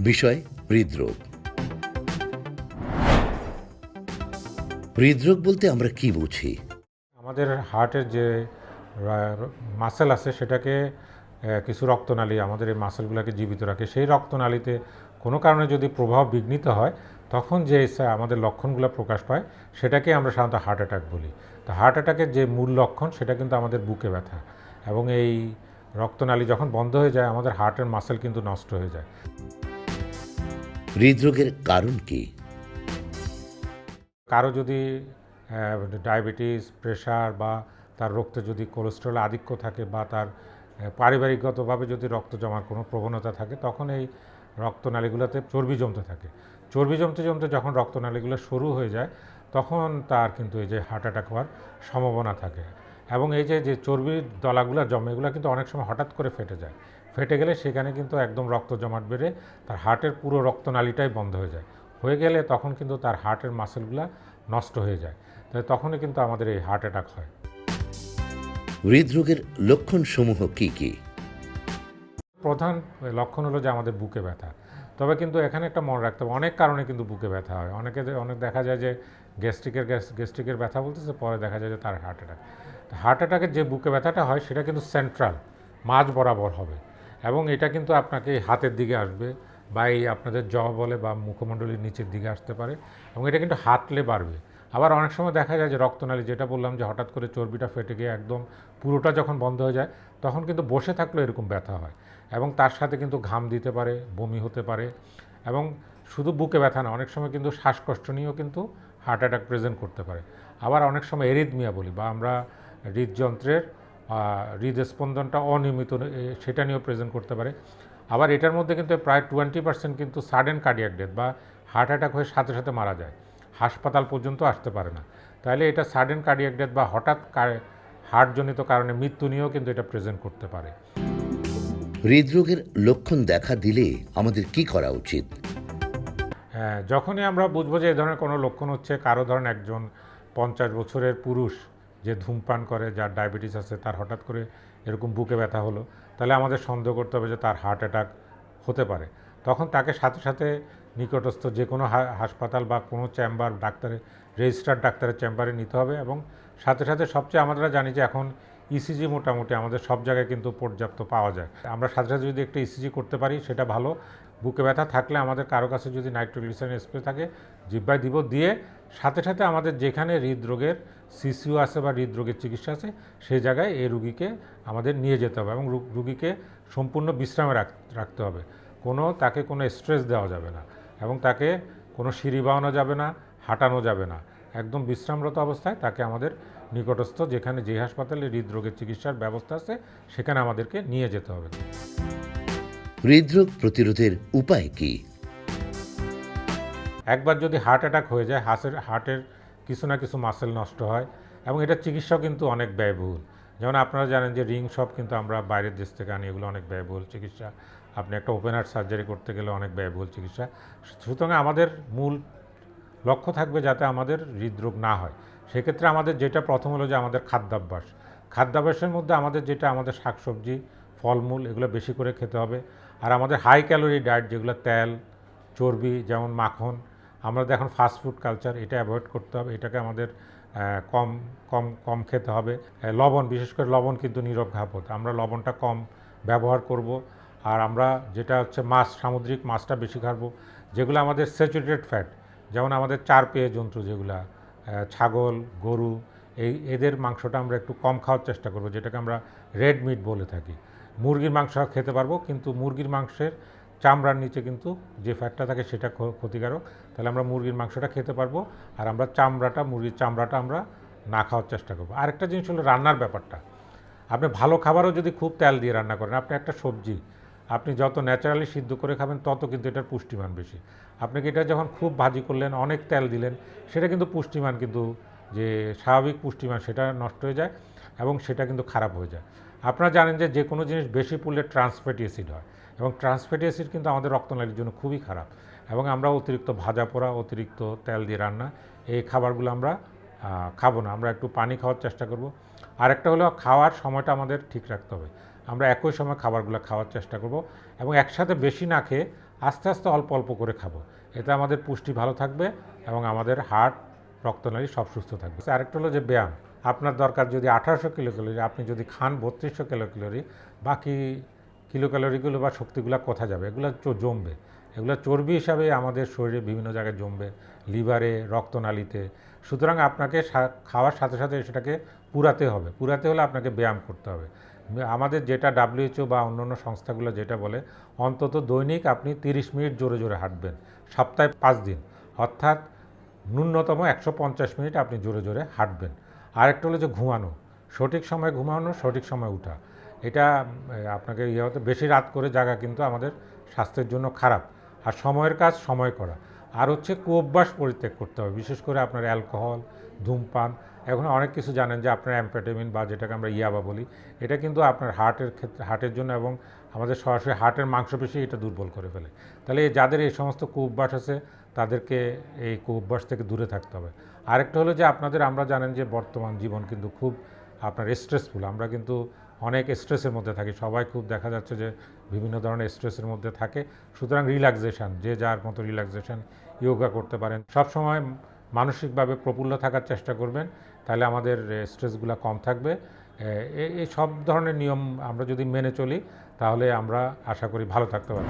বিষয় হৃদরোগ। হৃদরোগ বলতে আমরা কি বুঝি? আমাদের হার্টের যে মাসেল আছে সেটাকে কিছু রক্তনালী আমাদের এই মাসেলগুলোকে জীবিত রাখে। সেই রক্তনালীতে কোনো কারণে যদি প্রভাব বিঘ্নিত হয় তখন যে আমাদের লক্ষণগুলো প্রকাশ পায় সেটাকে আমরা সাধারণত হার্ট অ্যাটাক বলি। তো হার্ট অ্যাটাকের যে মূল লক্ষণ সেটা কিন্তু আমাদের বুকে ব্যথা, এবং এই রক্তনালী যখন বন্ধ হয়ে যায় আমাদের হার্টের মাসেল কিন্তু নষ্ট হয়ে যায়। হৃদরোগের কারণ কি? কারো যদি ডায়াবেটিস, প্রেশার বা তার রক্তে যদি কোলেস্টেরল আধিক্য থাকে বা তার পারিবারিকগতভাবে যদি রক্ত জমার কোনো প্রবণতা থাকে তখন এই রক্তনালীগুলোতে চর্বি জমতে থাকে। চর্বি জমতে জমতে যখন রক্তনালীগুলো সরু হয়ে যায় তখন তার কিন্তু এই যে হার্ট অ্যাটাক হওয়ার সম্ভাবনা থাকে। এবং এই যে চর্বির দলাগুলো জমে এগুলো কিন্তু অনেক সময় হঠাৎ করে ফেটে যায়। ফেটে গেলে সেখানে কিন্তু একদম রক্ত জমাট বেড়ে তার হার্টের পুরো রক্তনালীটাই বন্ধ হয়ে গেলে তখন কিন্তু তার হার্টের মাসেলগুলো নষ্ট হয়ে যায়। তাই তখনই কিন্তু আমাদের এই হার্ট অ্যাটাক হয়। হৃদরোগের লক্ষণসমূহ কি কি? প্রধান লক্ষণ হলো যে আমাদের বুকে ব্যথা। তবে কিন্তু এখানে একটা মনে রাখতে হবে, অনেক কারণে কিন্তু বুকে ব্যথা হয়। অনেক দেখা যায় যে গ্যাস্ট্রিকের ব্যথা বলতেছে, পরে দেখা যায় যে তার হার্ট অ্যাটাক। হার্ট অ্যাটাকের যে বুকে ব্যথাটা হয় সেটা কিন্তু সেন্ট্রাল, মাঝ বরাবর হবে, এবং এটা কিন্তু আপনাকে হাতের দিকে আসবে বা এই আপনাদের জবা বলে বা মুখমণ্ডলীর নিচের দিকে আসতে পারে, এবং এটা কিন্তু হাঁটলে বাড়বে। আবার অনেক সময় দেখা যায় যে রক্তনালী, যেটা বললাম যে হঠাৎ করে চর্বিটা ফেটে গিয়ে একদম পুরোটা যখন বন্ধ হয়ে যায় তখন কিন্তু বসে থাকলেও এরকম ব্যথা হয়, এবং তার সাথে কিন্তু ঘাম দিতে পারে, বমি হতে পারে, এবং শুধু বুকে ব্যথা না, অনেক সময় কিন্তু শ্বাসকষ্ট নিয়েও কিন্তু হার্ট অ্যাটাক প্রেজেন্ট করতে পারে। আবার অনেক সময় এরিথমিয়া বলি বা আমরা হৃদযন্ত্রের হৃদস্পন্দনটা অনিয়মিত সেটা নিয়েও প্রেজেন্ট করতে পারে। আবার এটার মধ্যে কিন্তু প্রায় 20% কিন্তু সাডেন কার্ডিয়াক ডেথ বা হার্ট অ্যাটাক হয়ে সাথে সাথে মারা যায়, হাসপাতাল পর্যন্ত আসতে পারে না। তাহলে এটা সাডেন কার্ডিয়াক ডেথ বা হঠাৎ হার্টজনিত কারণে মৃত্যু নিয়েও কিন্তু এটা প্রেজেন্ট করতে পারে। হৃদরোগের লক্ষণ দেখা দিলে আমাদের কি করা উচিত? হ্যাঁ, যখনই আমরা বুঝবো যে এই ধরনের কোনো লক্ষণ হচ্ছে, কারো ধরেন একজন 50 বছরের পুরুষ যে ধূমপান করে, যার ডায়াবেটিস আছে, তার হঠাৎ করে এরকম বুকে ব্যথা হলো, তাহলে আমাদের সন্দেহ করতে হবে যে তার হার্ট অ্যাটাক হতে পারে। তখন তাকে সাথে সাথে নিকটস্থ যে কোনো হাসপাতাল বা কোনো চেম্বার, রেজিস্টার্ড ডাক্তারের চেম্বারে নিতে হবে, এবং সাথে সাথে সবচেয়ে আমরা জানি যে এখন ইসিজি মোটামুটি আমাদের সব জায়গায় কিন্তু পর্যাপ্ত পাওয়া যায়। আমরা সাথে সাথে যদি একটা ইসিজি করতে পারি সেটা ভালো। বুকে ব্যথা থাকলে আমাদের কারো কাছে যদি নাইট্রোগ্লিসারিন স্প্রে থাকে জিহ্বায় দিব, দিয়ে সাথে সাথে আমাদের যেখানে হৃদরোগের সিসিউ আছে বা হৃদরোগের চিকিৎসা আছে সেই জায়গায় এই রুগীকে আমাদের নিয়ে যেতে হবে, এবং রুগীকে সম্পূর্ণ বিশ্রামে রাখতে হবে। তাকে কোনো স্ট্রেস দেওয়া যাবে না, এবং তাকে কোনো সিঁড়ি বাওয়ানো যাবে না, হাঁটানো যাবে না। একদম বিশ্রামরত অবস্থায় তাকে আমাদের নিকটস্থ যেখানে যে হাসপাতালে হৃদরোগের চিকিৎসার ব্যবস্থা আছে সেখানে আমাদেরকে নিয়ে যেতে হবে। হৃদরোগ প্রতিরোধের উপায় কি? একবার যদি হার্ট অ্যাটাক হয়ে যায় হার্টের কিছু না কিছু মাসেল নষ্ট হয়, এবং এটার চিকিৎসাও কিন্তু অনেক ব্যয়বহুল। যেমন আপনারা জানেন যে রিং সব কিন্তু আমরা বাইরের দেশ থেকে আনি, এগুলো অনেক ব্যয়বহুল চিকিৎসা। আপনি একটা ওপেন হার্ট সার্জারি করতে গেলে অনেক ব্যয়বহুল চিকিৎসা। সুতরাং আমাদের মূল লক্ষ্য থাকবে যাতে আমাদের হৃদরোগ না হয়। সেক্ষেত্রে আমাদের যেটা প্রথম হলো যে আমাদের খাদ্যাভ্যাসের মধ্যে আমাদের আমাদের শাকসবজি, ফলমূল এগুলো বেশি করে খেতে হবে। আর আমাদের হাই ক্যালোরি ডায়েট, যেগুলো তেল, চর্বি, যেমন মাখন, আমরা এখন ফাস্টফুড কালচার, এটা অ্যাভয়েড করতে হবে। এটাকে আমাদের কম কম কম খেতে হবে। লবণ, বিশেষ করে লবণ কিন্তু নীরব ঘাতক, আমরা লবণটা কম ব্যবহার করব। আর আমরা যেটা হচ্ছে সামুদ্রিক মাছটা বেশি খাবো। যেগুলো আমাদের স্যাচুরেটেড ফ্যাট, যেমন আমাদের 4 পেয়ে জন্তু যেগুলা ছাগল, গরু, এদের মাংসটা আমরা একটু কম খাওয়ার চেষ্টা করব, যেটাকে আমরা রেড মিট বলে থাকি। মুরগির মাংস খেতে পারবো, কিন্তু মুরগির মাংসের চামড়ার নিচে কিন্তু যে ফ্যাটটা থাকে সেটা ক্ষতিকারক। তাহলে আমরা মুরগির মাংসটা খেতে পারবো, আর আমরা মুরগির চামড়াটা আমরা না খাওয়ার চেষ্টা করবো। আরেকটা জিনিস হলো রান্নার ব্যাপারটা। আপনি ভালো খাবারও যদি খুব তেল দিয়ে রান্না করেন, আপনি একটা সবজি আপনি যত ন্যাচারালি সিদ্ধ করে খাবেন তত কিন্তু এটার পুষ্টিমান বেশি। আপনাকে এটা যখন খুব ভাজি করলেন, অনেক তেল দিলেন, সেটা কিন্তু পুষ্টিমান কিন্তু যে স্বাভাবিক পুষ্টিমান সেটা নষ্ট হয়ে যায়, এবং সেটা কিন্তু খারাপ হয়ে যায়। আপনারা জানেন যে কোনো জিনিস বেশি পুড়লে ট্রান্সফ্যাটি অ্যাসিড হয়, এবং ট্রান্সফ্যাটি অ্যাসিড কিন্তু আমাদের রক্তনালীর জন্য খুবই খারাপ। এবং আমরা অতিরিক্ত ভাজা পোড়া, অতিরিক্ত তেল দিয়ে রান্না এই খাবারগুলো আমরা খাবো না। আমরা একটু পানি খাওয়ার চেষ্টা করব। আরেকটা হলো খাওয়ার সময়টা আমাদের ঠিক রাখতে হবে। আমরা একই সময় খাবারগুলো খাওয়ার চেষ্টা করব, এবং একসাথে বেশি না খেয়ে আস্তে আস্তে অল্প অল্প করে খাবো। এতে আমাদের পুষ্টি ভালো থাকবে এবং আমাদের হার্ট, রক্তনালী সব সুস্থ থাকবে। আরেকটা হলো যে ব্যায়াম। আপনার দরকার যদি 1800 কিলো ক্যালোরি, আপনি যদি খান 3200 কিলো ক্যালোরি, বাকি কিলো ক্যালোরিগুলো বা শক্তিগুলো কোথায় যাবে? এগুলো জমবে। এগুলো চর্বি হিসাবে আমাদের শরীরে বিভিন্ন জায়গায় জমবে, লিভারে, রক্তনালীতে। সুতরাং আপনাকে খাওয়ার সাথে সাথে সেটাকে পুরাতে হবে। পুরাতে হলে আপনাকে ব্যায়াম করতে হবে। আমাদের যেটা WHO বা অন্যান্য সংস্থাগুলো যেটা বলে, অন্তত দৈনিক আপনি 30 মিনিট জোরে জোরে হাঁটবেন, সপ্তাহে 5 দিন, অর্থাৎ ন্যূনতম 150 মিনিট আপনি জোরে জোরে হাঁটবেন। আরেকটা হলো যে ঘুমানো, সঠিক সময়ে ঘুমানো, সঠিক সময়ে উঠা। এটা আপনাকে হতে বেশি রাত করে জাগা কিন্তু আমাদের স্বাস্থ্যের জন্য খারাপ। আর সময়ের কাজ সময় করা। আর হচ্ছে কুঅভ্যাস পরিত্যাগ করতে হবে, বিশেষ করে আপনার অ্যালকোহল, ধূমপান। এখন অনেক কিছু জানেন যে আপনার অ্যাম্ফেটামিন বা যেটাকে আমরা ইয়াবা বলি, এটা কিন্তু আপনার হার্টের জন্য এবং আমাদের সরাসরি হার্টের মাংসপেশি এটা দুর্বল করে ফেলে। তাহলে যাদের এই সমস্ত কুঅভ্যাস আছে তাদেরকে এই কুঅভ্যাস থেকে দূরে থাকতে হবে। আরেকটা হলো যে আমরা জানেন যে বর্তমান জীবন কিন্তু খুব আপনার স্ট্রেসফুল। আমরা কিন্তু অনেক স্ট্রেসের মধ্যে থাকি, সবাই খুব দেখা যাচ্ছে যে বিভিন্ন ধরনের স্ট্রেসের মধ্যে থাকে। সুতরাং রিল্যাক্সেশন, যে যার মতো রিল্যাক্সেশন, যোগা করতে পারেন। সবসময় মানসিকভাবে প্রফুল্ল থাকার চেষ্টা করবেন, তাহলে আমাদের স্ট্রেসগুলো কম থাকবে। এই সব ধরনের নিয়ম আমরা যদি মেনে চলি তাহলে আমরা আশা করি ভালো থাকতে পারব।